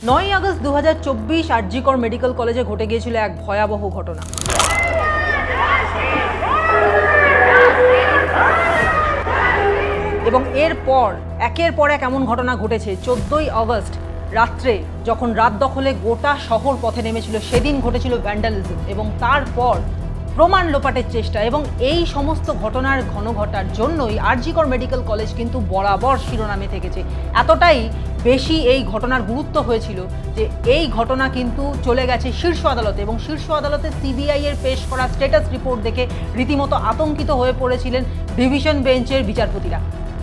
9ই August 2024 RG Kar medical কলেজে ঘটে গিয়েছিল এক ভয়াবহ ঘটনা। এবং এরপর একের পর এক এমন ঘটনা ঘটেছে। 14ই আগস্ট রাত্রে যখন রাত দখলে গোটা শহর পথে নেমেছিল, সেদিন ঘটেছিল ভ্যান্ডালিজম এবং তারপর প্রমাণ লোপাটের চেষ্টা। এবং এই সমস্ত ঘটনার ঘটার জন্যই আরজিকর মেডিকেল কলেজ কিন্তু বরাবর শিরোনামে থেকেছে। এতটাই বেশি এই ঘটনার গুরুত্ব হয়েছিল যে এই ঘটনা কিন্তু চলে গেছে শীর্ষ আদালতে, এবং শীর্ষ আদালতে সিবিআই এর পেশ করা স্ট্যাটাস রিপোর্ট দেখে রীতিমতো আতঙ্কিত হয়ে পড়েছিলেন ডিভিশন বেঞ্চের বিচারপতিরা।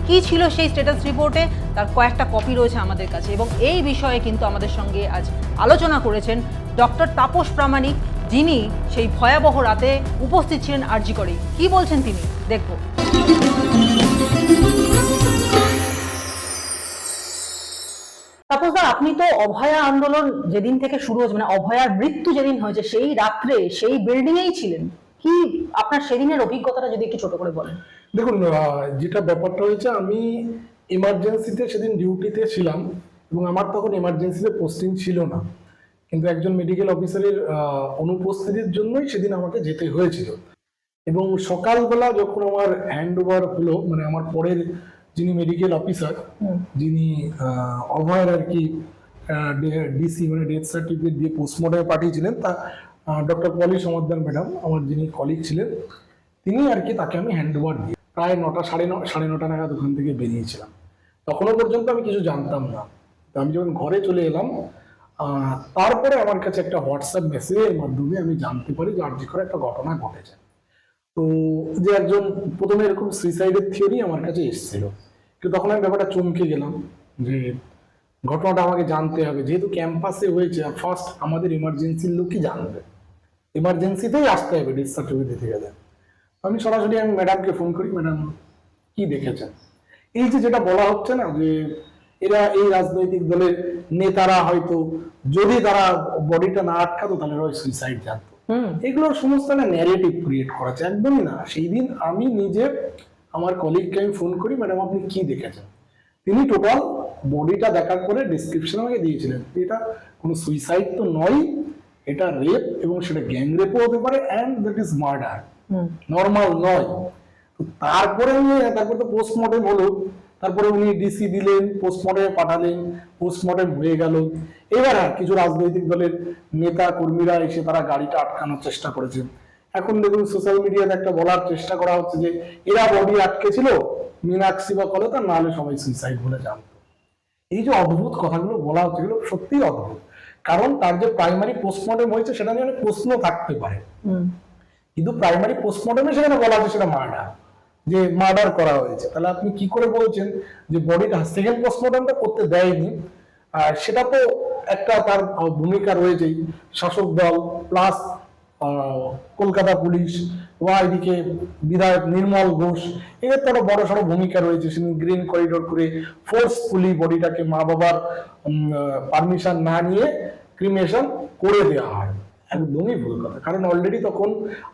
কি ছিল সেই স্ট্যাটাস রিপোর্টে, তার কয়েকটা কপি রয়েছে আমাদের কাছে, এবং এই বিষয়ে কিন্তু আমাদের সঙ্গে আজ আলোচনা করেছেন ডক্টর তাপস প্রামাণিক, যিনি সেই ভয়াবহ রাতে উপস্থিত ছিলেন আরজিকরে। কি বলছেন তিনি, দেখব। তাপসদা, আপনি তো অভয়া আন্দোলন যেদিন থেকে শুরু হয়েছে, মানে অভয়ার মৃত্যু যেদিন হয়েছে, সেই রাত্রে সেই বিল্ডিং এই ছিলেন। কি আপনার সেদিনের অভিজ্ঞতাটা যদি একটু ছোট করে বলেন। দেখুন, যেটা ব্যাপারটা হয়েছে, আমি এমার্জেন্সিতে সেদিন ডিউটিতে ছিলাম এবং আমার তখন এমার্জেন্সিতে পোস্টিং ছিল না, কিন্তু একজন মেডিকেল অফিসারের অনুপস্থিতির জন্যই সেদিন আমাকে যেতে হয়েছিল। এবং সকালবেলা যখন আমার হ্যান্ড ওভার হলো, মানে আমার পরের যিনি মেডিকেল অফিসার, যিনি অভয়ের আর কি ডিসি মানে ডেথ সার্টিফিকেট দিয়ে পোস্টমর্টমে পাঠিয়েছিলেন, তা ডক্টর পলি সমাদ্দার ম্যাডাম, আমার যিনি কলিগ ছিলেন, তিনি আর কি, তাকে আমি হ্যান্ড ওভার দিই। প্রায় 9টা সাড়ে 9টা নাগাদ ওখান থেকে বেরিয়েছিলাম। তখনও পর্যন্ত আমি কিছু জানতাম না। তো আমি যখন ঘরে চলে এলাম, তারপরে আমার কাছে একটা হোয়াটসঅ্যাপ মেসেজের মাধ্যমে আমি জানতে পারি যে আরজিকরে একটা ঘটনা ঘটেছে। তো যে একজন প্রথমে এরকম সুইসাইডের থিওরি আমার কাছে এসেছিল, কিন্তু তখন আমি ব্যাপারটা চমকে গেলাম যে ঘটনাটা আমাকে জানতে হবে, যেহেতু ক্যাম্পাসে হয়েছে। আর ফার্স্ট আমাদের ইমার্জেন্সির লোকই জানবে, ইমার্জেন্সিতেই আসতে হবে ডেথ সার্টিফিকেট দিতে গেলে। আমি সরাসরি ম্যাডামকে ফোন করি, ম্যাডাম কি দেখেছেন। এই যে যেটা বলা হচ্ছে না, যে এরা এই রাজনৈতিক দলের নেতারা হয়তো যদি তারা বডিটা না আটকাতো তাহলে ওই সুইসাইড জানতো, এগুলোর সমস্ত না ন্যারেটিভ ক্রিয়েট করাছে, একদমই না। সেই দিন আমি নিজে আমার কলিগকে আমি ফোন করি, ম্যাডাম আপনি কি দেখেছেন। তিনি টোটাল বডিটা দেখার পরে ডিসক্রিপশন আমাকে দিয়েছিলেন, এটা কোনো সুইসাইড তো নয়, এটা রেপ, এবং সেটা গ্যাং রেপও হতে পারে, and that is murder, normal নয়। তো তারপরে তো পোস্টমর্টেম হলো, তারপরে উনি ডিসি দিলেন, পোস্টমর্টেমে পাঠালেন, পোস্টমর্টেম হয়ে গেল। এবার কিছু রাজনৈতিক দলের নেতা কর্মীরা এসে তারা গাড়িটা আটকানোর চেষ্টা করেছেন। এখন দেখুন সোশ্যাল মিডিয়াতে একটা বলার চেষ্টা করা হচ্ছে যে এরা বডি আটকেছিল মীনাক্ষী বা কলতা, না হলে সবাই সুইসাইড বলে জানতো। এই যে অদ্ভুত কথাগুলো বলা হচ্ছে, এগুলো সত্যিই অদ্ভুত। কারণ তার যে প্রাইমারি পোস্টমর্টেম হয়েছে সেটা নিয়ে অনেক প্রশ্ন থাকতে পারে, কিন্তু প্রাইমারি পোস্টমর্টেমে সেখানে বলা হচ্ছে সেটা মার্ডার, যে মার্ডার করা হয়েছে। তাহলে আপনি কি করে বলছেন যে বডিটা সেকেন্ড পোস্টমর্টেমটা করতে দেয়নি? আর সেটা তো একটা তার ভূমিকা রয়েছেই, শাসক দল প্লাস কলকাতা পুলিশ বা এদিকে বিধায়ক নির্মল ঘোষ, এদের তো বড় সড়ো ভূমিকা রয়েছে। গ্রিন করিডোর করে ফোর্সফুলি বডিটাকে মা বাবার পারমিশন না নিয়ে ক্রিমেশন করে দেওয়া হয়, একদমই ভুল কথা। কারণ অলরেডি তখন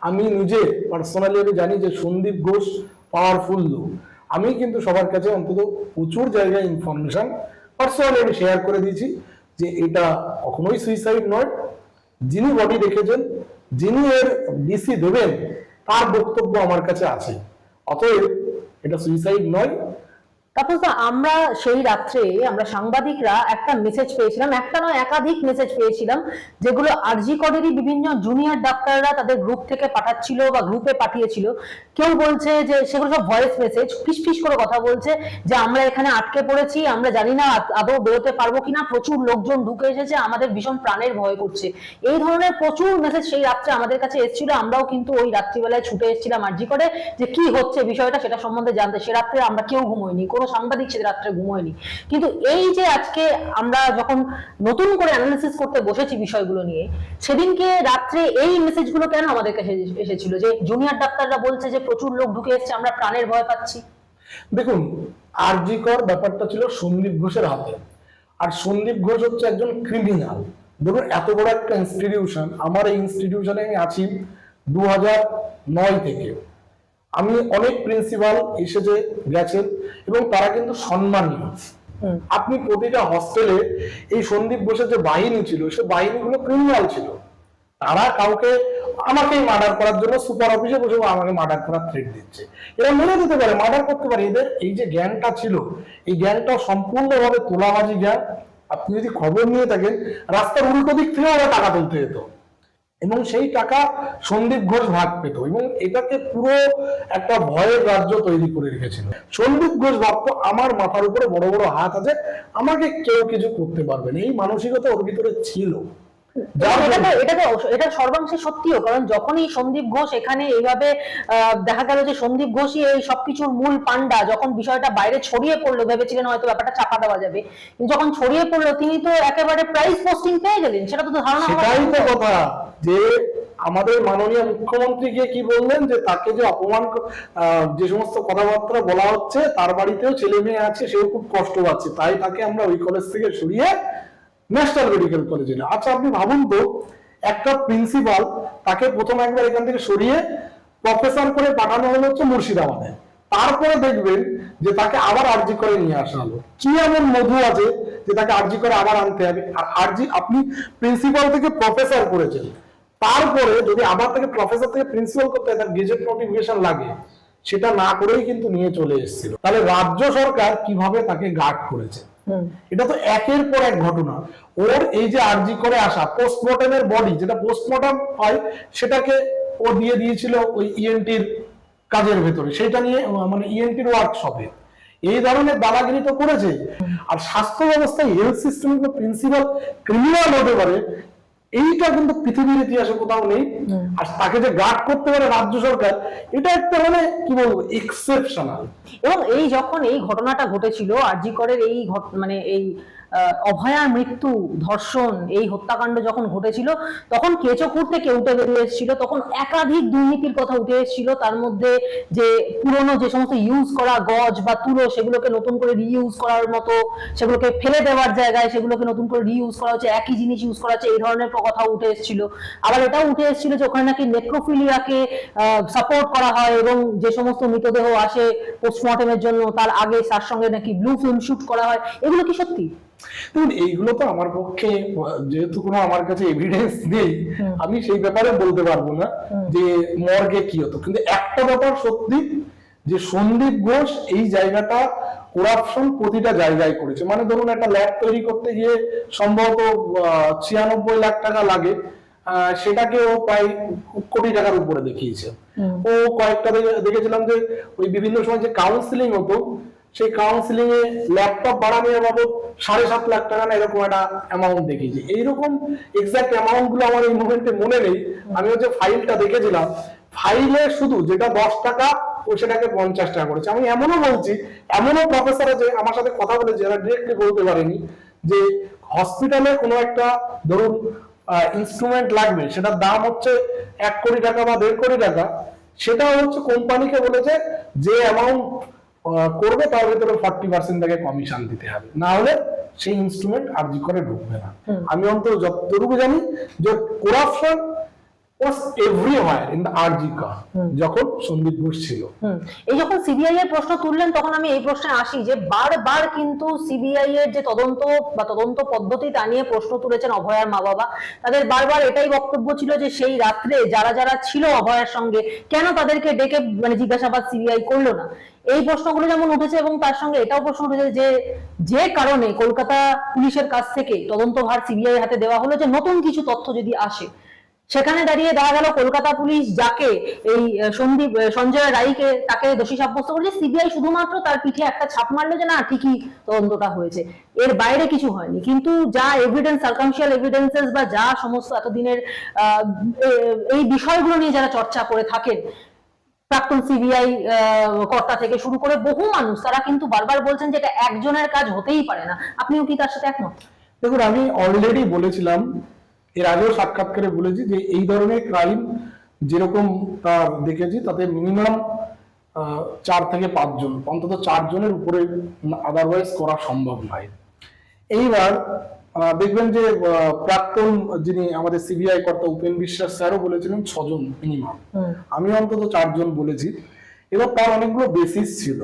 আমি নিজে পার্সোনালি আমি জানি যে সন্দীপ ঘোষ পাওয়ারফুল লোক। আমি কিন্তু সবার কাছে অন্তত প্রচুর জায়গায় ইনফরমেশন পার্সোনালি আমি শেয়ার করে দিয়েছি যে এটা কখনোই সুইসাইড নয়। যিনি বডি রেখেছেন, যিনি এর ডিসি দেবেন, তার বক্তব্য আমার কাছে আছে, অতএব এটা সুইসাইড নয়। তাপসদা, আমরা সেই রাত্রে আমরা সাংবাদিকরা একটা মেসেজ পেয়েছিলাম, একটা নয় একাধিক মেসেজ পেয়েছিলাম, যেগুলো আরজিকরেরই বিভিন্ন জুনিয়র ডাক্তাররা তাদের গ্রুপ থেকে পাঠাচ্ছিল বা গ্রুপে পাঠিয়েছিল। কেউ বলছে যে সেগুলো সব ভয়েস মেসেজ, ফিস করে কথা বলছে যে আমরা এখানে আটকে পড়েছি, আমরা জানি না আদৌ বেরোতে পারবো কিনা, প্রচুর লোকজন ঢুকে এসেছে, আমাদের ভীষণ প্রাণের ভয় করছে। এই ধরনের প্রচুর মেসেজ সেই রাত্রে আমাদের কাছে এসেছিল। আমরাও কিন্তু ওই রাত্রিবেলায় ছুটে এসেছিলাম আরজিকরে যে কি হচ্ছে বিষয়টা সেটা সম্বন্ধে জানতে। সে রাত্রে আমরা কেউ ঘুমোইনি, কোনো সাংবাদিক সে রাত্রে ঘুমোয়নি। কিন্তু এই যে আজকে আমরা যখন নতুন করে অ্যানালিসিস করতে বসেছি বিষয়গুলো নিয়ে, সেদিনকে রাত্রে এই মেসেজগুলো কেন আমাদের কাছে এসেছিল যে জুনিয়র ডাক্তাররা বলছে যে প্রচুর লোক ঢুকে এসেছে, আমরা প্রাণের ভয় পাচ্ছি? দেখুন, আরজিকর ব্যাপারটা ছিল সন্দীপ ঘোষের হাতে, আর সন্দীপ ঘোষ হচ্ছে একজন ক্রিমিনাল। ধরুন এত বড় একটা ইনস্টিটিউশন, আমার এই ইনস্টিটিউশনে আমি আছি 2009 থেকে। আমি অনেক প্রিন্সিপাল এসেছে গেছেন এবং তারা কিন্তু সম্মানীয়, আপনি প্রতিটা হস্টেলে এই সন্দীপ ঘোষের যে বাহিনী ছিল, সে বাহিনীগুলো ক্রিমিনাল ছিল। তারা কাউকে আমাকেই মার্ডার করার জন্য সুপার অফিসে বসে আমাকে মার্ডার করার থ্রেট দিচ্ছে। এরা মেনে দিতে পারে, মার্ডার করতে পারে। এদের এই যে জ্ঞানটা ছিল, এই জ্ঞানটা সম্পূর্ণভাবে তোলাবাজি জ্ঞান। আপনি যদি খবর নিয়ে থাকেন, রাস্তার উল্টো দিক থেকে ওরা টাকা তুলতে যেত এবং সেই টাকা সন্দীপ ঘোষ ভাগ পেত এবং এটাকে পুরো একটা ভয়ের রাজ্য তৈরি করে রেখেছিল। সন্দীপ ঘোষ ভাবতো আমার মাথার উপরে বড় বড় হাত আছে, আমাকে কেউ কিছু করতে পারবে না, এই মানসিকতা ওর ভিতরে ছিল। এটা সর্বাংশে সত্যিও, কারণ যখনই সন্দীপ ঘোষ এখানে এইভাবে দেখা গেল যে সন্দীপ ঘোষই এই সবকিছুর মূল পান্ডা, যখন বিষয়টা বাইরে ছড়িয়ে পড়লো, ভেবেছিলেন হয়তো ব্যাপারটা চাপা দেওয়া যাবে, কিন্তু যখন ছড়িয়ে পড়লো তিনি তো একেবারে প্রাইজ পোস্টিং পেয়ে গেলেন। সেটা তো ধারণা, সেটাই তো কথা, যে আমাদের মাননীয় মুখ্যমন্ত্রী গিয়ে কি বললেন, যে তাকে যে অপমান, যে সমস্ত কথাবার্তা বলা হচ্ছে, তার বাড়িতেও ছেলে মেয়ে আছে, সেও খুব কষ্ট পাচ্ছে, তাই তাকে আমরা ওই কলেজ থেকে সরিয়ে ন্যাশনাল মেডিকেল কলেজে। আচ্ছা আপনি ভাবুন তো, একটা প্রিন্সিপাল, তাকে প্রথম একবার এখান থেকে সরিয়ে প্রফেসর করে পাঠানো হলো হচ্ছে মুর্শিদাবাদে, তারপরে দেখবেন যে তাকে আবার আরজি করে নিয়ে আসা হলো। কি এমন মধু আছে যে তাকে আরজি করে আবার আনতে হবে? আর আরজি, আপনি প্রিন্সিপাল থেকে প্রফেসর করেছেন, তারপরে যদি আবার তাকে প্রফেসর থেকে প্রিন্সিপাল করতে হয়, তার গেজেট নোটিফিকেশন লাগে, সেটা না করেই কিন্তু নিয়ে চলে এসেছিল। তাহলে রাজ্য সরকার কিভাবে তাকে গার্ড করেছে? এটা তো একের পর এক ঘটনা। ওর এই যে আরজি করে আসা পোস্টমর্টমের বডি, যেটা পোস্টমর্টম হয়, সেটাকে ও দিয়ে দিয়েছিল ওই ইএনটির কাজের ভেতরে, সেটা নিয়ে মানে ইএনটির ওয়ার্কশপে। এই ধরনের দাদাগিরি তো করেছে। আর স্বাস্থ্য ব্যবস্থায়, হেলথ সিস্টেমে প্রিন্সিপাল ক্রিমিনাল হতে পারে, এইটা কিন্তু পৃথিবীর ইতিহাসে কোথাও নেই। আর তাকে যে গার্ড করতে পারে রাজ্য সরকার, এটা একটা মানে কি বলবো, এক্সেপশনাল। এবং এই যখন এই ঘটনাটা ঘটেছিল, আরজি করের এই মানে এই অভয়ার মৃত্যু, ধর্ষণ, এই হত্যাকাণ্ড যখন ঘটেছিল, তখন কেচকুর থেকে উঠে বেরিয়ে এসেছিল, তখন একাধিক দুর্নীতির কথা উঠে এসেছিল। তার মধ্যে যে পুরনো যে সমস্ত ইউজ করা গজ বা তুলো, সেগুলোকে নতুন করে রিইউজ করার মতো, সেগুলোকে ফেলে দেওয়ার জায়গায় সেগুলোকে নতুন করে রিইউজ করা হচ্ছে, একই জিনিস ইউজ করা হচ্ছে, এই ধরনের কথা উঠে এসেছিল। আবার এটাও উঠে এসেছিল যে ওখানে নাকি নেক্রোফিলিয়াকে সাপোর্ট করা হয় এবং যে সমস্ত মৃতদেহ আসে পোস্টমর্টমের জন্য, তার আগে তার সঙ্গে নাকি ব্লু ফিল্ম শুট করা হয়। এগুলো কি সত্যি? দেখুন, এইগুলো তো আমার পক্ষে, যেহেতু কোনো আমার কাছে এভিডেন্স নেই, আমি সেই ব্যাপারে বলতে পারবো না যে মর্গে কি হতো। কিন্তু একটা ব্যাপার সত্যি, যে সন্দীপ ঘোষ এই জায়গাটা করাপশন প্রতিটা জায়গায় করেছে। মানে ধরুন, একটা ল্যাব তৈরি করতে গিয়ে সম্ভবত 96 লাখ টাকা লাগে, সেটাকে ও প্রায় কোটি টাকার উপরে দেখিয়েছে। ও কয়েকটা দেখেছিলাম যে ওই বিভিন্ন সময় যে কাউন্সিলিং হতো, সেই কাউন্সিলিং এ ল্যাপটপ ভাড়া নিয়ে বাবদ 7.5 লাখ টাকা না এরকম একটা অ্যামাউন্ট দেখিয়েছি। এইরকম এক্সাক্ট অ্যামাউন্ট গুলো আমার এই মুহূর্তে মনে নেই। আমি হচ্ছে ফাইলটা দেখেছিলাম, ফাইলে শুধু যেটা 10 টাকা, ও সেটাকে 50 টাকা করেছে। আমি এমনও বলছি, এমনও প্রফেসর আছে আমার সাথে কথা বলে যারা ডিরেক্টলি বলতে পারেনি যে হসপিটালে কোনো একটা ধরুন ইনস্ট্রুমেন্ট লাগবে, সেটার দাম হচ্ছে 1 কোটি টাকা বা 1.5 কোটি টাকা, সেটা হচ্ছে কোম্পানিকে বলেছে যে অ্যামাউন্ট করবে তার ভিতরে 40% তাকে কমিশন দিতে হবে, না হলে সেই ইনস্ট্রুমেন্ট আরজি করে ঢুকবে না। আমি অন্তত যতটুকু জানি যে corruption was everywhere in the আরজি কর যখন সন্দীপ ঘোষ ছিল। এই যখন সিবিআই এর প্রশ্ন তুললেন, তখন আমি এই প্রশ্নে আসি যে বারবার কিন্তু সিবিআই এর যে তদন্ত বা তদন্ত পদ্ধতি, তা নিয়ে প্রশ্ন তুলেছেন অভয়ার মা বাবা। তাদের বারবার এটাই বক্তব্য ছিল যে সেই রাত্রে যারা যারা ছিল অভয়ার সঙ্গে, কেন তাদেরকে ডেকে মানে জিজ্ঞাসাবাদ সিবিআই করলো না। এই প্রশ্নগুলো যেমন উঠেছে, এবং তার সঙ্গে এটাও প্রশ্ন উঠেছে যে যে কারণে কলকাতা পুলিশের কাছ থেকে তদন্তভার সিবিআই হাতে দেওয়া হলো, যে নতুন কিছু তথ্য যদি আসে, সেখানে দাঁড়িয়ে দেখা গেল কলকাতা পুলিশ যাকে এই সঞ্জয় রায়কে তাকে দোষী সাব্যস্ত করেছে, সিবিআই শুধুমাত্র তার পিঠে একটা ছাপ মারলো যে না ঠিকই তদন্তটা হয়েছে, এর বাইরে কিছু হয়নি। কিন্তু যা এভিডেন্স, সার্কামশিয়াল এভিডেন্সেস বা যা সমস্ত এতদিনের এই বিষয়গুলো নিয়ে যারা চর্চা করে থাকেন, প্রাক্তন সিবিআই কর্তা থেকে শুরু করে বহু মানুষ, তারা কিন্তু বারবার বলছেন যে এটা একজনের কাজ হতেই পারে না। আপনিও কি তার সাথে একমত? দেখুন, আমি অলরেডি বলেছিলাম, এর আগেও সাক্ষাৎকারে বলেছি যে এই ধরনের ক্রাইম যেরকম দেখেছি, তাতে মিনিমাম 4 থেকে 5 জন, অন্তত 4 জনের উপরে আদারওয়াইজ করা সম্ভব নয়। এইবার দেখবেন যে প্রাক্তন যিনি আমাদের সিবিআই কর্তা উপেন বিশ্বাস স্যারও বলেছিলেন 6 জন মিনিমাম, আমি অন্তত 4 জন বলেছি। এবার তার অনেকগুলো বেসিস ছিল।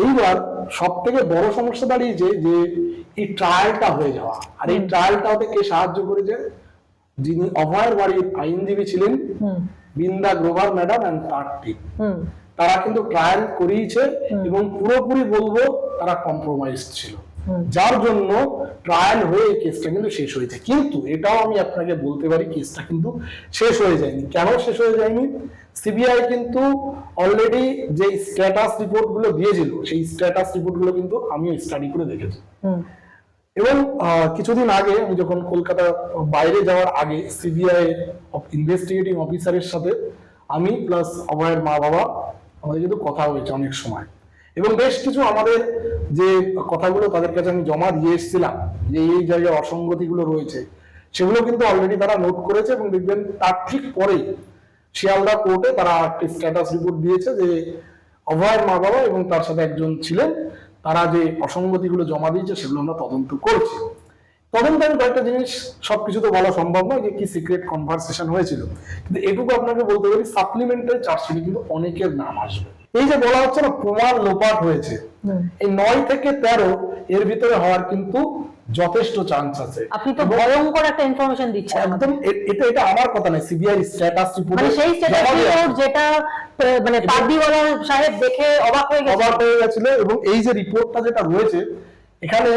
এইবার সব থেকে বড় সমস্যা দাঁড়িয়েছে যে এই ট্রায়ালটা হয়ে যাওয়া, আর এই ট্রায়ালটা হতে কে সাহায্য করেছে, যিনি অভয়ের বাড়ির আইনজীবী ছিলেন বৃন্দা গ্রোভার ম্যাডাম অ্যান্ড তার টিম, তারা কিন্তু ট্রায়াল করিয়েছে এবং পুরোপুরি বলবো তারা কম্প্রোমাইজ ছিল, যার জন্য ট্রায়াল হয়ে কেসটা কিন্তু শেষ হয়েছে। কিন্তু এটাও আমি আপনাকে বলতে পারি কেসটা কিন্তু শেষ হয়ে যায়নি। কেন শেষ হয়ে যায়নি? সিবিআই কিন্তু অলরেডি যে স্ট্যাটাস রিপোর্ট গুলো দিয়েছিল সেই স্ট্যাটাস রিপোর্ট গুলো কিন্তু আমিও স্টাডি করে দেখেছি। এবং কিছুদিন আগে আমি যখন কলকাতা বাইরে যাওয়ার আগে সিবিআই ইনভেস্টিগেটিং অফিসারের সাথে আমি প্লাস অভয়ের মা বাবা আমাদের কিন্তু কথা হয়েছে অনেক সময়, এবং বেশ কিছু আমাদের যে কথাগুলো তাদের কাছে আমি জমা দিয়ে এসেছিলাম যে এই জায়গায় অসঙ্গতিগুলো রয়েছে সেগুলো কিন্তু অলরেডি তারা নোট করেছে, এবং দেখবেন তার ঠিক পরেই শিয়ালদা কোর্টে তারা একটি স্ট্যাটাস রিপোর্ট দিয়েছে যে অভয়ের মা বাবা এবং তার সাথে একজন ছিলেন, তারা যে অসঙ্গতিগুলো জমা দিয়েছে সেগুলো আমরা তদন্ত করছি। তদন্তে আমি কয়েকটা জিনিস সবকিছু তো বলা সম্ভব নয় যে কি সিক্রেট কনভারসেশন হয়েছিল, কিন্তু এটুকু আপনাকে বলতে পারি সাপ্লিমেন্টারি চার্জশিটে কিন্তু অনেকের নাম আসবে। এই যে বলা হচ্ছে না প্রমাণ লোপাট হয়েছে, এই 9 থেকে 13 এর ভিতরে হওয়ার কিন্তু যথেষ্ট চান্স আছে। আপনি তো ভয়ঙ্কর একটা ইনফরমেশন দিচ্ছেন একদম। এটা আমার কথা নয়, সিবিআই স্ট্যাটাস রিপোর্ট, মানে সেই স্ট্যাটাস রিপোর্ট যেটা মানে পার্দিওয়ালা সাহেব দেখে অবাক হয়ে গেছিল। এবং এই যে রিপোর্টটা যেটা রয়েছে এখানে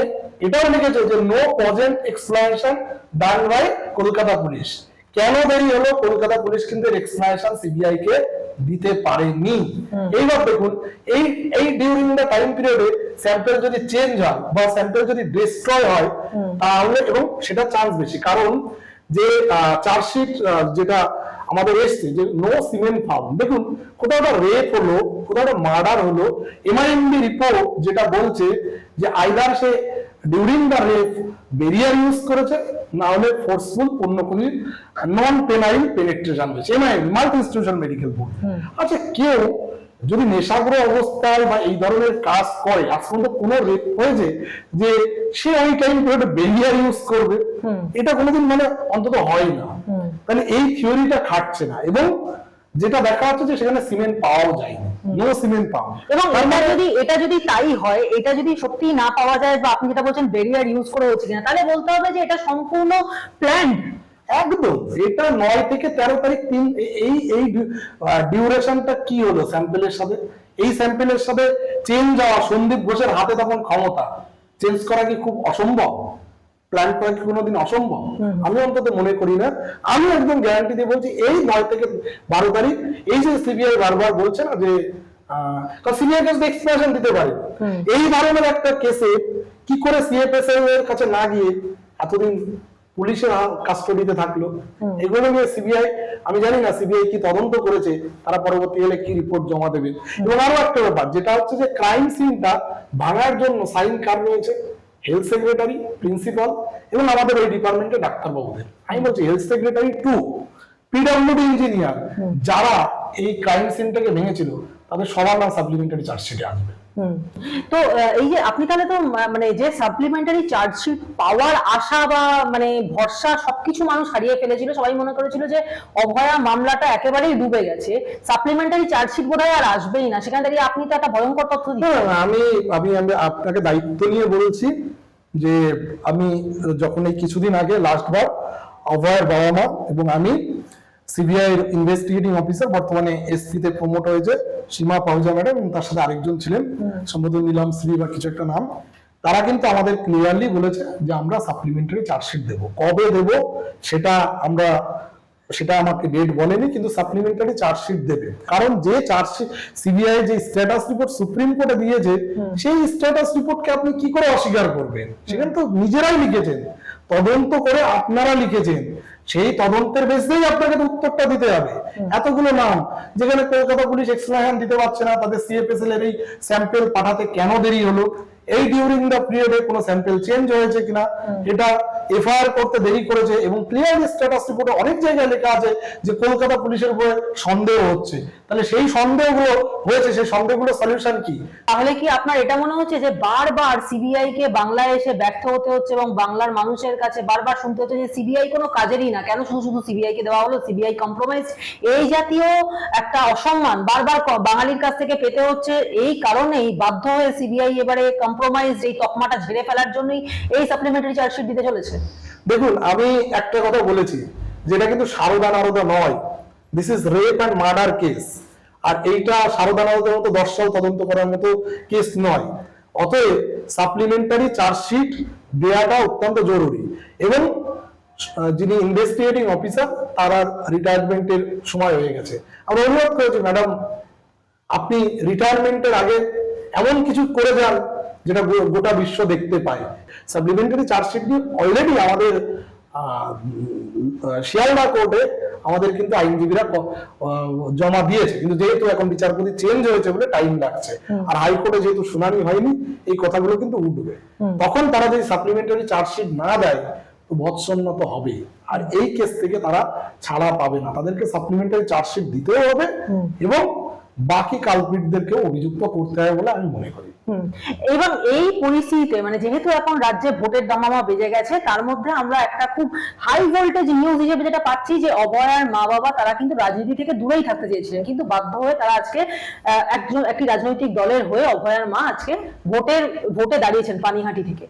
এটাও লিখেছে যে no cogent explanation done by Kolkata police. কেন দেরি হলো? কলকাতা পুলিশ কিন্তু এক্সপ্লানেশন সিবিআই কে দিতে পারেনি। এইবার দেখুন এই ডিউরিং দ্য টাইম পিরিয়ডে স্যাম্পল যদি চেঞ্জ হয় বা স্যাম্পল যদি ডিস্ট্রয় হয় তাহলে, এবং সেটা চান্স বেশি, কারণ যে চার্জশিট যেটা আমাদের এসছে যে নো সিমেন্ট ফাউন্ড, দেখুন কোথাও একটা রেপ হলো, কোথাও একটা মার্ডার হলো, এমআইএমবি রিপোর্ট যেটা বলছে যে either say during the rape barrier use করেছে, না হলে ফোর্সফুল অন্য কোনো নন পেনাইল পেনিট্রেশন হয়েছে, এমআইএমবি মাল্টি ইনস্টিটিউশন মেডিকেল বোর্ড। আচ্ছা, কেউ যদি নেশাগ্র অবস্থায় বা এই ধরনের কাজ করে, আজ পর্যন্ত কোনো রেপ হয়েছে যে সে ওই টাইম পিরিয়ডে বেরিয়ার ইউজ করবে? এটা কোনোদিন মানে অন্তত হয় না। তাহলে এই থিওরিটা খাটছে না, এবং যেটা দেখা যাচ্ছে যে সেখানে সিমেন্ট পাওয়াও যায় না, নো সিমেন্ট পাওয়া। এবং এটা যদি তাই হয়, এটা যদি সত্যি না পাওয়া যায় বা আপনি যেটা বলছেন বেরিয়ার ইউজ করে হচ্ছে কিনা, তাহলে বলতে হবে যে এটা সম্পূর্ণ প্ল্যান্ড। একদম। এটা 9 থেকে 13 তারিখ এই ডিউরেশনটা কি হলো স্যাম্পলের সাথে? এই স্যাম্পলের সাথে চেঞ্জ যাওয়া, সন্দীপ ঘোষের হাতে তখন ক্ষমতা, চেঞ্জ করা কি খুব অসম্ভব? প্ল্যান করা কি কোনোদিন অসম্ভব? আমি অন্তত মনে করি না। আমি একদম গ্যারান্টি দিয়ে বলছি এই 9 থেকে 12 তারিখ, এই যে সিবিআই বারবার বলছে না যে সিবিআই কাছে এক্সপ্রেশন দিতে পারে, এই ধরনের একটা কেসে কি করে সিএফএসএল এর কাছে না গিয়ে এতদিন পুলিশের কাস্টডিতে থাকলো? এগুলো নিয়ে সিবিআই, আমি জানি না সিবিআই কি তদন্ত করেছে, তারা পরবর্তীকালে কি রিপোর্ট জমা দেবে। এবং আরো একটা ব্যাপার যেটা হচ্ছে যে ক্রাইম সিনটা ভাঙার জন্য সাইন কার রয়েছে? হেলথ সেক্রেটারি, প্রিন্সিপাল এবং আমাদের এই ডিপার্টমেন্টের ডাক্তারবাবুদের। আমি বলছি health secretary to PWD engineer, যারা এই ক্রাইম সিনটাকে ভেঙেছিল, তাদের সবার নাম সাপ্লিমেন্টারি চার্জশিটে আসবে। তো এই যে আপনি তাহলে তো মানে যে সাপ্লিমেন্টারি চার্জশিট পাওয়ার আশা বা মানে ভরসা সবকিছু মানুষ হারিয়ে ফেলেছিল, সবাই মনে করেছিল যে অভয়া মামলাটা একেবারেই ডুবে গেছে, সাপ্লিমেন্টারি চার্জশিট বোধহয় আর আসবেই না, সেখান থেকে আপনি তো একটা ভয়ঙ্কর তথ্য দিচ্ছেন। আমি আপনাকে দায়িত্ব নিয়ে বলছি যে আমি যখন এই কিছুদিন আগে লাস্টবার অভয়ের বাবা মা এবং আমি, সিবিআই ইনভেস্টিগেটিং অফিসার, বর্তমানে এসপি তে প্রমোট হয়েছে সীমা পাহুজা ম্যাডাম, এবং তার সাথে আরেকজন ছিলেন সম্বোধন নিলাম শ্রী বা কিছু একটা নাম, তারা কিন্তু আমাদের ক্লিয়ারলি বলেছে যে আমরা সাপ্লিমেন্টারি চার্জশিট দেব। কবে দেব সেটা আমাকে ডেট বলেনি, কিন্তু সাপ্লিমেন্টারি চার্জশিট দেবে। কারণ যে চার্জশিট সিবিআই যে স্ট্যাটাস রিপোর্ট সুপ্রিম কোর্টে দিয়েছে, সেই স্ট্যাটাস রিপোর্টকে আপনি কি করে অস্বীকার করবেন? সেখানে তো নিজেরাই লিখেছেন, তদন্ত করে আপনারা লিখেছেন, সেই তদন্তের বেসেই আপনাকে উত্তরটা দিতে হবে। এতগুলো নাম যেখানে কলকাতা পুলিশ এক্সপ্লেনেশন দিতে পারছে না, তাদের সিএফএসএল এর এই স্যাম্পল পাঠাতে কেন দেরি হলো, এই ডিউরিং দ্য পিরিয়ডে কোনো স্যাম্পল চেঞ্জ হয়েছে কিনা, এটা এফআইআর করতে দেরি করেছে, এবং ক্লিয়ারলি স্ট্যাটাস রিপোর্টে অনেক জায়গায় লেখা আছে যে কলকাতা পুলিশের উপরে সন্দেহ হচ্ছে। তাহলে সেই সন্দেহগুলো হয়েছে, সেই সন্দেহগুলো সলিউশন কি? তাহলে কি আপনার এটা মনে হচ্ছে যে বারবার সিবিআই কে বাংলায় এসে ব্যর্থ হতে হচ্ছে এবং বাংলার মানুষের কাছে বারবার শুনতে হচ্ছে যে সিবিআই কোনো কাজেরই না, কেন শুধু শুধু সিবিআই কে দেওয়া হলো, সিবিআই কম্প্রোমাইজ, এই জাতীয় একটা অসম্মান বারবার বাঙালির কাছ থেকে পেতে হচ্ছে? এই কারণেই বাধ্য হয়ে সিবিআই এবারে কম্প্রোমাইজ এই তকমাটা ঝেড়ে ফেলার জন্যই এই সাপ্লিমেন্টারি চার্জশিট দিতে চলেছে? দেখুন, আমি একটা কথা বলেছি, যেটা কিন্তু সারদা নারদা নয়, this is rape and murder case. আর এইটা সারদা নারদার মতো 10 সাল তদন্ত করার মতো কেস নয়। অতএব সাপ্লিমেন্টারি চার্জশিট দেওয়াটা অত্যন্ত জরুরি, এবং যিনি ইনভেস্টিগেটিং অফিসার তার রিটায়ারমেন্টের সময় হয়ে গেছে। আমরা অনুরোধ করেছি, ম্যাডাম আপনি রিটায়ারমেন্টের আগে এমন কিছু করে যান যেটা গোটা বিশ্ব দেখতে পায়। সাপ্লিমেন্টারি চার্জশিট নিয়ে অলরেডি আমাদের শিয়ালদা কোর্টে আমাদের কিন্তু আইনজীবীরা জমা দিয়েছে, কিন্তু যেহেতু এখন বিচারপতি চেঞ্জ হয়েছে বলে টাইম লাগছে, আর হাইকোর্টে যেহেতু শুনানি হয়নি, এই কথাগুলো কিন্তু উঠবে। তখন তারা যদি সাপ্লিমেন্টারি চার্জশিট না দেয় তো ভৎসন্নত হবে, আর এই কেস থেকে তারা ছাড়া পাবে না। তাদেরকে সাপ্লিমেন্টারি চার্জশিট দিতেও হবে, এবং বাকি কালপ্রিটদেরকেও অভিযুক্ত করতে হবে বলে আমি মনে করি। এবং এই পরিস্থিতিতে মানে যেহেতু এখন রাজ্যে ভোটের দামামা বেজে গেছে, তার মধ্যে আমরা একটা খুব হাই ভোল্টেজ নিউজ হিসেবে যেটা পাচ্ছি যে অভয়ার মা বাবা তারা কিন্তু রাজনীতি থেকে দূরেই থাকতে চেয়েছিলেন, কিন্তু বাধ্য হয়ে তারা আজকে একটি রাজনৈতিক দলের হয়ে অভয়ার মা আজকে ভোটে দাঁড়িয়েছেন পানিহাটি থেকে।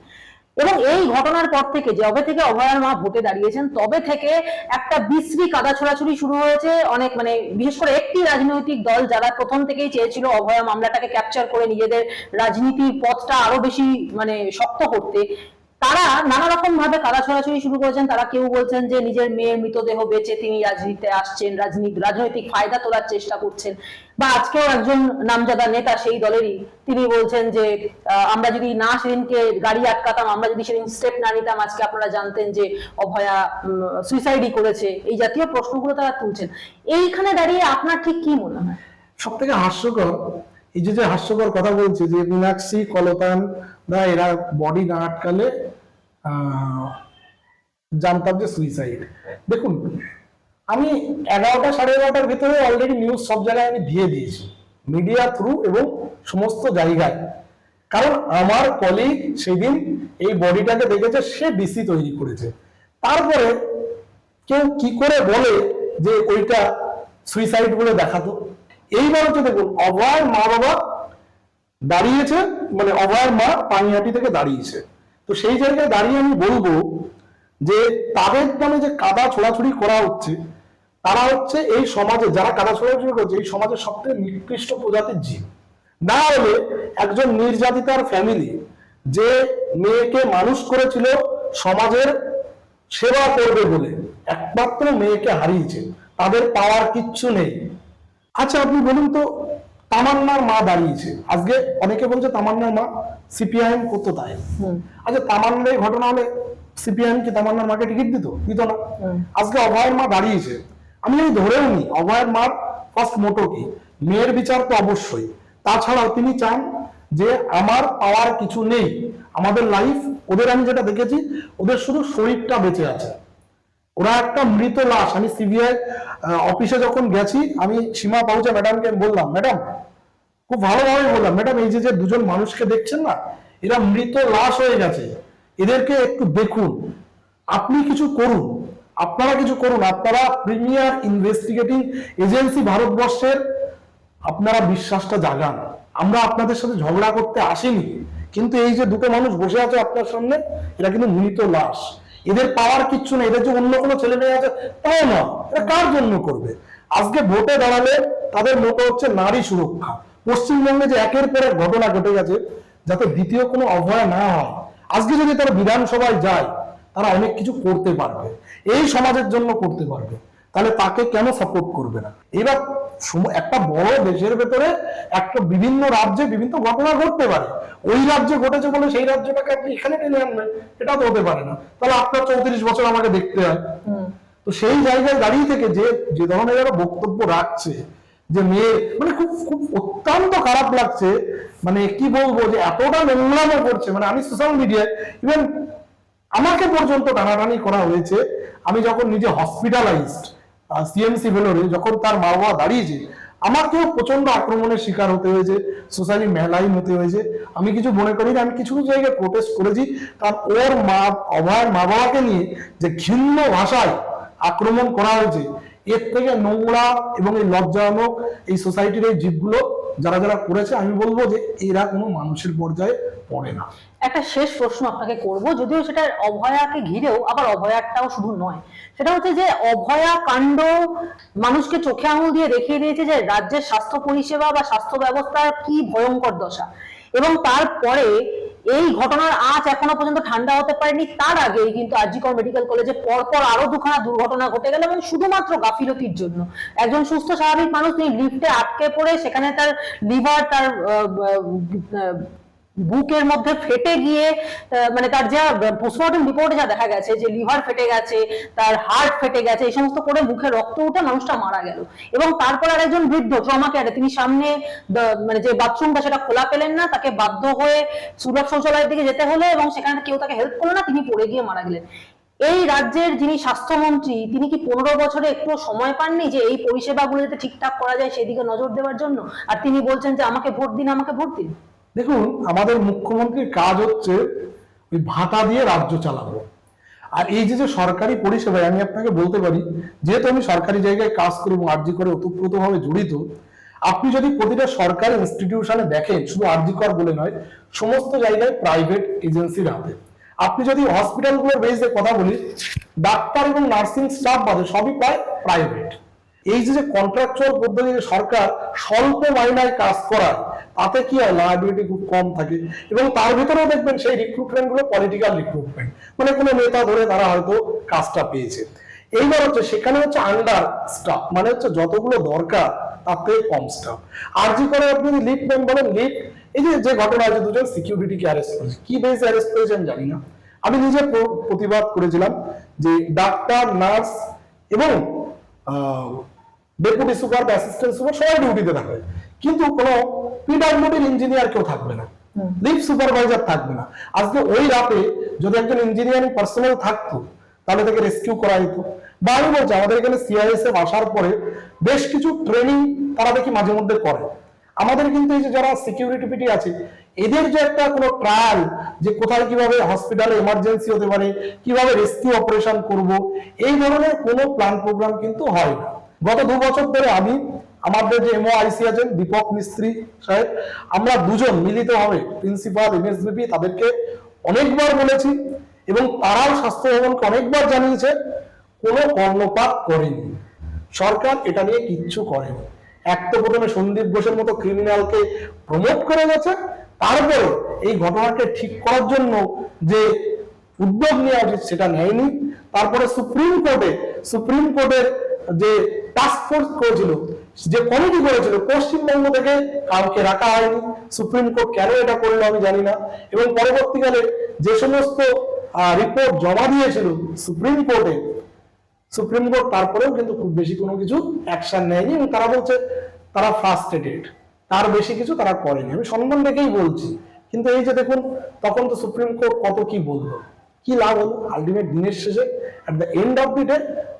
এবং এই ঘটনার পর থেকে, যবে থেকে অভয়ার মা ভোটে দাঁড়িয়েছেন তবে থেকে একটা বিশ্রী কাদা ছোড়াছুড়ি শুরু হয়েছে। অনেক মানে বিশেষ করে একটি রাজনৈতিক দল যারা প্রথম থেকেই চেয়েছিল অভয়া মামলাটাকে ক্যাপচার করে নিজেদের রাজনীতির পথটা আরো বেশি মানে শক্ত করতে, তারা নানা রকম ভাবে কাদা ছড়াছড়ি শুরু করেছেন। তারা কেউ বলছেন যে নিজের মেয়ের মৃতদেহ বেচে তিনি রাজনীতিতে আসছেন, রাজনৈতিক ফায়দা তোলার চেষ্টা করছেন, বা আজকেও একজন নামজাদা নেতা সেই দলেরই তিনি বলছেন যে আমরা যদি না সেদিনকে গাড়ি আটকাতাম, আমরা যদি সেদিন স্টেপ না নিতাম, আজকে আপনারা জানতেন যে অভয়া সুইসাইডই করেছে। এই জাতীয় প্রশ্নগুলো তারা তুলছেন। এইখানে দাঁড়িয়ে আপনার ঠিক কি মনে হয়? সব থেকে হাস্যকর, এই যে হাস্যকর কথা বলছে যে মীনাক্ষী কলতান এরা বডি না আটকালে জানতাম যে সুইসাইড। দেখুন, আমি 11টা 11:30টার ভিতরে অলরেডি নিউজ সব জায়গায় আমি দিয়ে দিয়েছি, মিডিয়া থ্রু এবং সমস্ত জায়গায়। কারণ আমার কলিগ সেদিন এই বডিটাকে দেখেছে, সে ডিসি তৈরি করেছে। তারপরে কেউ কি করে বলে যে ওইটা সুইসাইড বলে দেখাতো। এইবার হচ্ছে দেখুন, অভয়ার মা বাবা দাঁড়িয়েছে, মানে অভয়ার মা পানিহাটি থেকে দাঁড়িয়েছে, তো সেই জায়গায় দাঁড়িয়ে আমি বলবো যে তাদের নামে যে কাদা ছোড়াছুড়ি করা হচ্ছে, তারা হচ্ছে এই সমাজে যারা কাদা ছোড়াছুড়ি করছে এই সমাজের সবথেকে নিকৃষ্ট প্রজাতির জীব। না হলে একজন নির্যাতিতার ফ্যামিলি যে মেয়েকে মানুষ করেছিল সমাজের সেবা করবে বলে, একমাত্র মেয়েকে হারিয়েছে, তাদের পাওয়ার কিচ্ছু নেই। আচ্ছা আপনি বলুন তো, তামান্নার মা দাঁড়িয়েছে, আজকে অনেকে বলছে তামান্নার মা সিপিআইএম করতো তাই। আচ্ছা তামান্নার ঘটনা হলে সিপিআইএম কি তামান্নার মাকে টিকিট দিত না? আজকে অভয়ের মা দাঁড়িয়েছে, আমি যদি ধরেও নি অভয়ের মার ফার্স্ট মোটো কি, মেয়ের বিচার তো অবশ্যই। তাছাড়াও তিনি চান যে আমার পাওয়ার কিছু নেই, আমাদের লাইফ, ওদের আমি যেটা দেখেছি ওদের শুধু শরীরটা বেঁচে আছে, ওরা একটা মৃত লাশ। আমি সিবিআই অফিসে যখন গেছি, আমি সীমা পাহুচা ম্যাডামকে বললাম, ম্যাডাম খুব ভালোভাবে বললাম, ম্যাডাম এই যে দুজন মানুষকে দেখছেন না, এরা মৃত লাশ হয়ে গেছে, এদেরকে একটু দেখুন, আপনি কিছু করুন, আপনারা কিছু করুন, আপনারা প্রিমিয়ার ইনভেস্টিগেটিং এজেন্সি ভারতবর্ষের, আপনারা বিশ্বাসটা জাগান। আমরা আপনাদের সাথে ঝগড়া করতে আসিনি, কিন্তু এই যে দুটো মানুষ বসে আছে আপনার সামনে, এরা কিন্তু মৃত লাশ, এদের পাওয়ার কিচ্ছু নেই। এদের যে অন্য কোনো ছেলে মেয়ে আছে তাও না, এরা কার জন্য করবে? আজকে ভোটে দাঁড়ালে তাদের মোটো হচ্ছে নারী সুরক্ষা। পশ্চিমবঙ্গে যে একের পর এক ঘটনা ঘটে গেছে, যাতে দ্বিতীয় কোনো অভয়া না হয়। আজকে যদি তারা বিধানসভায় যায়, তারা অনেক কিছু করতে পারবে, এই সমাজের জন্য করতে পারবে, তাহলে তাকে কেন সাপোর্ট করবে না? এবার একটা বড় দেশের ভেতরে একটা বিভিন্ন রাজ্যে বিভিন্ন ঘটনা ঘটতে পারে, ওই রাজ্যে ঘটেছে বলে সেই রাজ্যটাকে আপনি এখানে টেনে আনবেন, এটা তো হতে পারে না। তাহলে আপনার 34 বছর আমাকে দেখতে হয়। তো সেই জায়গায় দাঁড়িয়ে থেকে যে ধরনের বক্তব্য রাখছে, যে মেয়ে মানে খুব খুব অত্যন্ত খারাপ লাগছে, মানে কি বলবো যে এতটা নোংরামো করছে। মানে আমি সোশ্যাল মিডিয়ায় ইভেন আমাকে পর্যন্ত টানাটানি করা হয়েছে। আমি যখন নিজে হসপিটালাইজড সিএমসি ভেলোরে, যখন তার মা বাবা দাঁড়িয়েছে, আমাকেও প্রচন্ড আক্রমণের শিকার হতে হয়েছে, সোশ্যালি মেলাইন হতে হয়েছে। আমি কিছু মনে করি না, আমি কিছু কিছু জায়গায় প্রোটেস্ট করেছি, কারণ ওর অভয়ের মা বাবাকে নিয়ে যে ঘৃণ্য ভাষায় আক্রমণ করা হয়েছে, এর থেকে নোংরা এবং এই লজ্জাজনক এই সোসাইটির এই জীবগুলো যারা যারা করেছে, আমি বলবো যে এরা কোনো মানুষের পর্যায়ে পড়ে না। একটা শেষ প্রশ্ন আপনাকে করব, যদিও সেটা অভয়াকে ঘিরেও, আবার অভয়াটাও শুধু নয়, সেটা হচ্ছে যে অভয়া কাণ্ড মানুষকে চোখে আঙুল দিয়ে দেখিয়ে দিয়েছে যে রাজ্যের স্বাস্থ্য পরিষেবা বা স্বাস্থ্য ব্যবস্থার কি ভয়ঙ্কর দশা। এবং তারপরে এই ঘটনার আঁচ এখনো পর্যন্ত ঠান্ডা হতে পারেনি। তার আগেই কিন্তু আর জি কর মেডিকেল কলেজে পরপর আরো দুখানা দুর্ঘটনা ঘটে গেল, এবং শুধুমাত্র গাফিলতির জন্য। একজন সুস্থ স্বাভাবিক মানুষ, তিনি লিফটে আটকে পড়ে সেখানে তার লিভার, তার বুকের মধ্যে ফেটে গিয়ে, মানে তার যা পোস্টমর্টম রিপোর্টে যা দেখা গেছে যে লিভার ফেটে গেছে, তার হার্ট ফেটে গেছে, এই সমস্ত করে মুখে রক্ত উঠে মানুষটা মারা গেল। এবং তারপর আরেকজন বৃদ্ধ ট্রমা কেয়ারে, তিনি সামনে মানে যে বাথরুমটা সেটা খোলা পেলেন না, তাকে বাধ্য হয়ে সুলভ শৌচালয়ের দিকে যেতে হলো, এবং সেখানে কেউ তাকে হেল্প করলো না, তিনি পড়ে গিয়ে মারা গেলেন। এই রাজ্যের যিনি স্বাস্থ্যমন্ত্রী, তিনি কি 15 বছরে একটু সময় পাননি যে এই পরিষেবাগুলো যাতে ঠিকঠাক করা যায় সেদিকে নজর দেওয়ার জন্য? আর তিনি বলছেন যে আমাকে ভোট দিন, আমাকে ভোট দিন। দেখুন, আমাদের মুখ্যমন্ত্রীর কাজ হচ্ছে ওই ভাতা দিয়ে রাজ্য চালাবো। আর এই যে সরকারি পরিষেবায় আমি আপনাকে বলতে পারি, যেহেতু আমি সরকারি জায়গায় কাজ করি এবং আরজি করে ওতপ্রোতভাবে জড়িত, আপনি যদি প্রতিটা সরকারি ইনস্টিটিউশনে দেখেন, শুধু আরজি কর বলে নয়, সমস্ত জায়গায় প্রাইভেট এজেন্সির হাতে। আপনি যদি হসপিটালগুলোর বেসে কথা বলি, ডাক্তার এবং নার্সিং স্টাফ বাদে সবই প্রায় প্রাইভেট। এই যে কন্ট্রাকচুয়াল পদ্ধতিতে সরকার স্বল্প মাইনায় কাজ করায়, তাতে কি হয়, লায়াবিলিটি খুব কম থাকে। এবং তার ভিতরেও দেখবেন সেই রিক্রুটমেন্ট গুলো পলিটিক্যাল রিক্রুটমেন্ট, মানে কোনো নেতা ধরে তারা হয়তো কাজটা পেয়েছে। এইবার হচ্ছে সেখানে হচ্ছে আন্ডার স্টাফ, মানে হচ্ছে যতগুলো দরকার তার থেকে কম স্টাফ। আরজি করে আপনি লিড নেন, বলেন লিড, এই যে ঘটনা আছে, দুজন সিকিউরিটিকে অ্যারেস্ট করেছে, কি বেসে অ্যারেস্ট করেছে আমি জানি না। আমি নিজে প্রতিবাদ করেছিলাম যে ডাক্তার, নার্স এবং ডেপুটি সুপার, অ্যাসিস্ট্যান্ট সুপার সবাই ডিউটিতে থাকবে, কিন্তু কোনো পিডব্লিউডির ইঞ্জিনিয়ার কেউ থাকবে না, লিফট সুপারভাইজার থাকবে না। আজকে ওই রাতে যদি একজন ইঞ্জিনিয়ারিং পার্সোনাল থাকতো, তাহলে তাকে রেস্কিউ করা যেত। বা আমি বলছি, আমাদের এখানে সিআইএসএফ আসার পরে বেশ কিছু ট্রেনিং তারা দেখি মাঝে মধ্যে করে। আমাদের কিন্তু এই যে যারা সিকিউরিটি পিটি আছে, এদের যে একটা কোনো ট্রায়াল, যে কোথায় কিভাবে হসপিটালে এমার্জেন্সি হতে পারে, কিভাবে রেস্কিউ অপারেশন করব, এই ধরনের কোনো প্ল্যান প্রোগ্রাম কিন্তু হয় না। গত 2 বছর ধরে আমি, আমাদের যে এমওআইসি আছেন দীপক মিস্ত্রি সাহেব, আমরা দুজন মিলিত হবে, প্রিন্সিপাল, এমএসবিপি, তাদেরকে অনেকবার বলেছি এবং তারাও স্বাস্থ্য ভবনকে অনেকবার জানিয়েছে, কোনো কর্ণপাত করেনি। সরকার এটা নিয়ে কিচ্ছু করেনি। এক তো প্রথমে সন্দীপ ঘোষের মতো ক্রিমিনালকে প্রমোট করে গেছে, তারপরে এই ঘটনাকে ঠিক করার জন্য যে উদ্যোগ নেওয়া উচিত সেটা নেয়নি। তারপরে সুপ্রিম কোর্টের যে টাস্ক ফোর্স করেছিল, যে কমিটি করেছিল, পশ্চিমবঙ্গ থেকে কাউকে রাখা হয়নি। সুপ্রিম কোর্ট কেন এটা করলো আমি জানি না। এবং পরবর্তীকালে যে সমস্ত রিপোর্ট জমা দিয়েছিল সুপ্রিম কোর্ট তারপরেও কিন্তু খুব বেশি কোনো কিছু অ্যাকশন নেয়নি, এবং তারা বলছে তারা ফ্রাস্ট্রেটেড, তার বেশি কিছু তারা করেনি। আমি সম্মান রেখেই বলছি, কিন্তু এই যে দেখুন, তখন তো সুপ্রিম কোর্ট কত কি বললো, কি লাভ হলো? আলটিমেট দিনের শেষে at the end of the day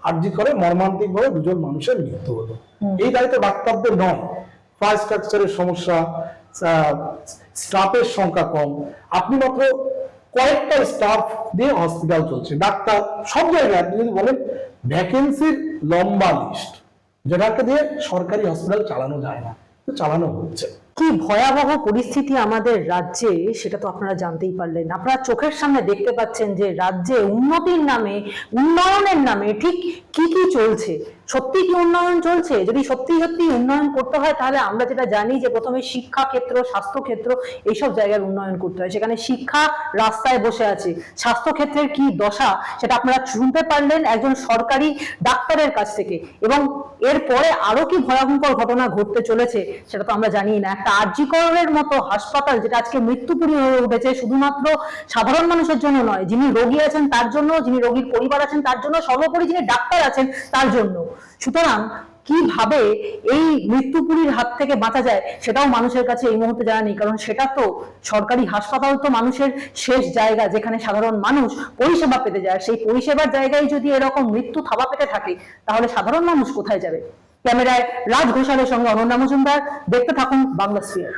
RG করে মর্মান্তিক ভাবে 2 জন মানুষের মৃত্যু হলো। এই দায়িত্ব ডাক্তারদের নয়। ইনফ্রাস্ট্রাকচারের সমস্যা, স্টাফের সংখ্যা কম, আপনি মাত্র কয়েকটা স্টাফ দিয়ে হসপিটাল চলছে। ডাক্তার সব জায়গায় আপনি যদি বলেন ভ্যাকেন্সির লম্বা লিস্ট, যেটাকে দিয়ে সরকারি হসপিটাল চালানো যায় না, চালানো হচ্ছে। কি ভয়াবহ পরিস্থিতি আমাদের রাজ্যে, সেটা তো আপনারা জানতেই পারলেন। আপনারা চোখের সামনে দেখতে পাচ্ছেন যে রাজ্যে উন্নতির নামে, উন্নয়নের নামে ঠিক কি কি চলছে। সত্যি কি উন্নয়ন চলছে? যদি সত্যি সত্যি উন্নয়ন করতে হয়, তাহলে আমরা যেটা জানি যে প্রথমে শিক্ষা ক্ষেত্র, স্বাস্থ্য ক্ষেত্র, এইসব জায়গার উন্নয়ন করতে হয়। সেখানে শিক্ষা রাস্তায় বসে আছে, স্বাস্থ্য ক্ষেত্রের কি দশা সেটা আপনারা শুনতে পারলেন একজন সরকারি ডাক্তারের কাছ থেকে। এবং এরপরে আরো কি ভয়ঙ্কর ঘটনা ঘটতে চলেছে সেটা তো আমরা জানি না। একটা আরজি করের মতো হাসপাতাল, যেটা আজকে মৃত্যুপুরী হয়ে উঠেছে, শুধুমাত্র সাধারণ মানুষের জন্য নয়, যিনি রোগী আছেন তার জন্য, যিনি রোগীর পরিবার আছেন তার জন্য, সর্বোপরি যিনি ডাক্তার আছেন তার জন্য। সুতরাং কিভাবে এই মৃত্যুপুরীর হাত থেকে বাঁচা যায় সেটাও মানুষের কাছে এই মুহূর্তে জানা নেই, কারণ সেটা তো সরকারি হাসপাতাল তো মানুষের শেষ জায়গা যেখানে সাধারণ মানুষ পরিষেবা পেতে যায়। সেই পরিষেবার জায়গায় যদি এরকম মৃত্যু থাবা পেতে থাকে তাহলে সাধারণ মানুষ কোথায় যাবে? ক্যামেরায় রাজ ঘোষালের সঙ্গে অনন্যা মজুমদার, দেখতে থাকুন বাংলা স্ফিয়ার।